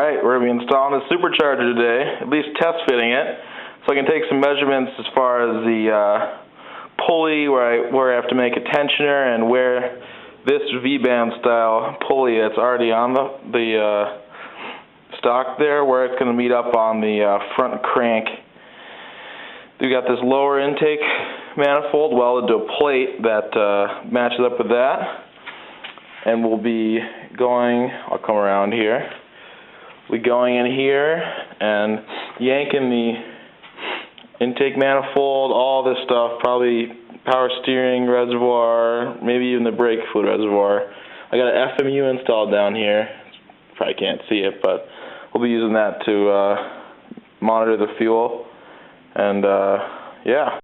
Alright, we're going to be installing a supercharger today, at least test fitting it, so I can take some measurements as far as the pulley, where I have to make a tensioner, and where this V-band style pulley that's already on the stock there, where it's going to meet up on the front crank. We got this lower intake manifold welded to a plate that matches up with that, and we'll be going, I'll come around here, we're going in here and yanking the intake manifold, all this stuff, probably power steering reservoir, maybe even the brake fluid reservoir. I got an FMU installed down here. Probably can't see it, but we'll be using that to monitor the fuel, and yeah.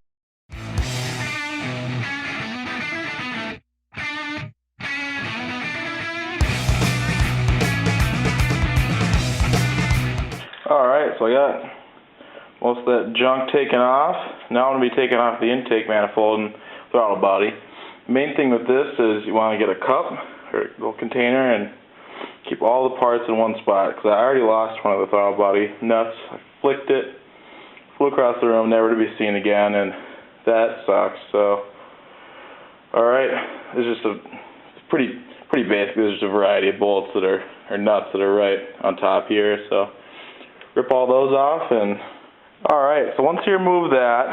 Alright, so I got most of that junk taken off. Now I'm going to be taking off the intake manifold and throttle body. The main thing with this is you want to get a cup or a little container and keep all the parts in one spot, because I already lost one of the throttle body nuts. I flicked it, flew across the room, never to be seen again, and that sucks. So, alright, it's just pretty basic. There's just a variety of bolts that are nuts that are right on top here. So rip all those off, and alright, so once you remove that,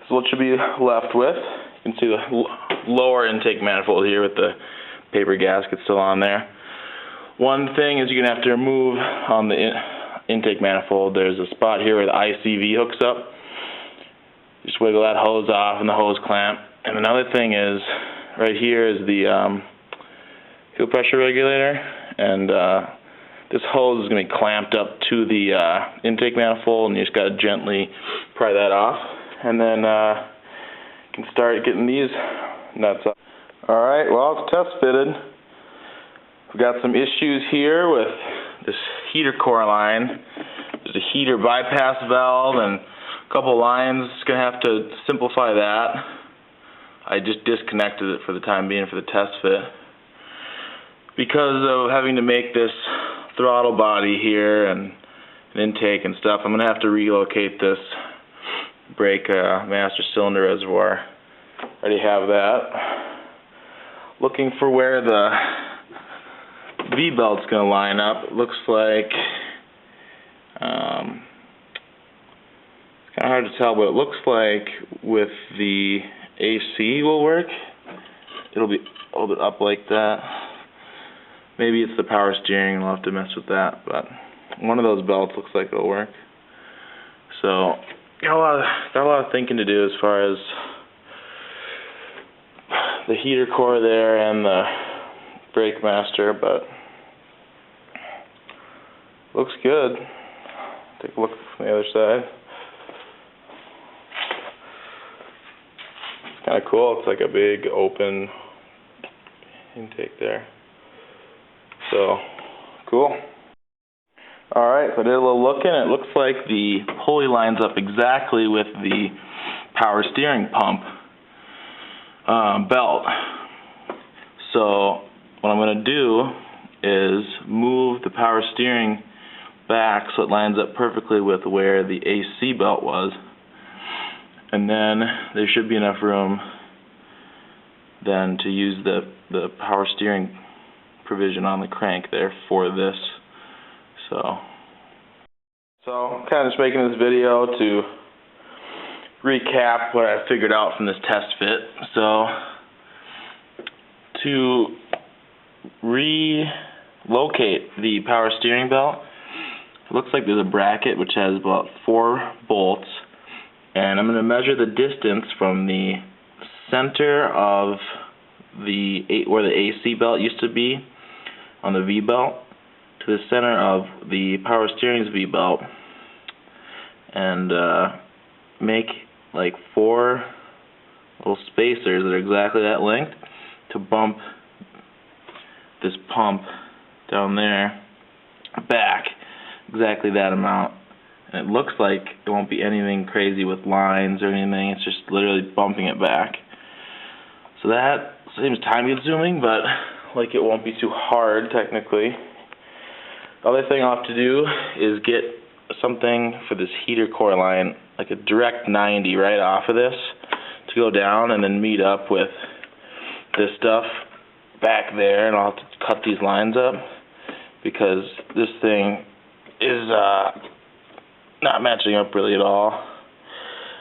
this is what you'll be left with. You can see the lower intake manifold here with the paper gasket still on there. One thing is you're going to have to remove on the intake manifold, there's a spot here where the ICV hooks up. Just wiggle that hose off and the hose clamp. And another thing is, right here is the fuel pressure regulator, and this hose is going to be clamped up to the intake manifold, and you just got to gently pry that off, and then you can start getting these nuts up. Alright, well, it's test fitted. We've got some issues here with this heater core line. There's a heater bypass valve and a couple lines. Just going to have to simplify that. I just disconnected it for the time being for the test fit. Because of having to make this throttle body here and an intake and stuff, I'm going to have to relocate this brake master cylinder reservoir. Already have that. Looking for where the V-belt's going to line up. It looks like it's kind of hard to tell, but it looks like with the AC will work. It'll be a little bit up like that. Maybe it's the power steering, and I'll have to mess with that, but one of those belts looks like it'll work. So, got a lot of thinking to do as far as the heater core there and the brake master, but looks good. Take a look from the other side. It's kind of cool. It's like a big open intake there. So, cool. Alright, so I did a little looking. It looks like the pulley lines up exactly with the power steering pump belt. So, what I'm going to do is move the power steering back so it lines up perfectly with where the AC belt was. And then there should be enough room then to use the power steering provision on the crank there for this. So I'm kind of just making this video to recap what I figured out from this test fit. So to relocate the power steering belt, it looks like there's a bracket which has about 4 bolts, and I'm going to measure the distance from the center of where the AC belt used to be on the V belt to the center of the power steering's V belt, and make like 4 little spacers that are exactly that length to bump this pump down there back exactly that amount. And it looks like it won't be anything crazy with lines or anything. It's just literally bumping it back. So that seems time consuming, but like it won't be too hard technically. The other thing I'll have to do is get something for this heater core line, like a direct 90 right off of this, to go down and then meet up with this stuff back there, and I'll have to cut these lines up because this thing is not matching up really at all,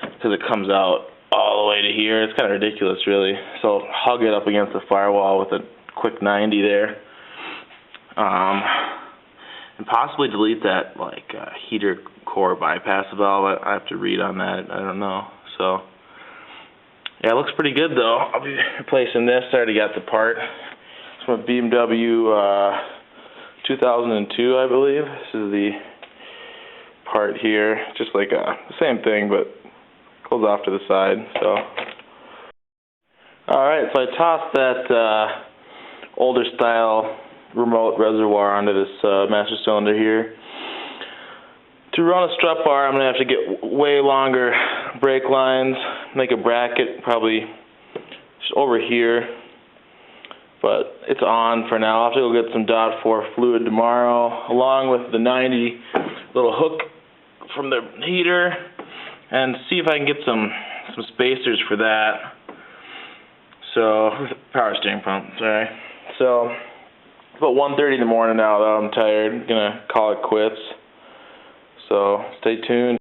because it comes out all the way to here. It's kind of ridiculous, really. So hug it up against the firewall with a quick 90 there, and possibly delete that heater core bypass valve. I have to read on that. I don't know. So yeah, it looks pretty good though. I'll be replacing this. I already got the part. It's from a BMW 2002, I believe. This is the part here. Just like the same thing, but goes off to the side. So, all right. So I tossed that older style remote reservoir onto this master cylinder here. To run a strut bar, I'm going to have to get way longer brake lines, make a bracket probably just over here, but it's on for now. I'll have to go get some .4 fluid tomorrow, along with the 90 little hook from the heater, and see if I can get some spacers for that. So, power steering pump, sorry. So, it's about 1:30 in the morning now, though. I'm tired. I'm gonna call it quits. So, stay tuned.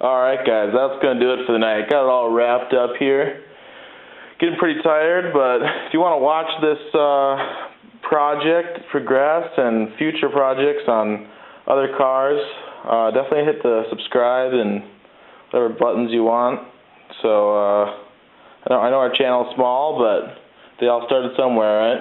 Alright guys, that's gonna do it for the night. Got it all wrapped up here. Getting pretty tired, but if you want to watch this project progress and future projects on other cars, definitely hit the subscribe and whatever buttons you want. So, I know our channel's small, but they all started somewhere, right?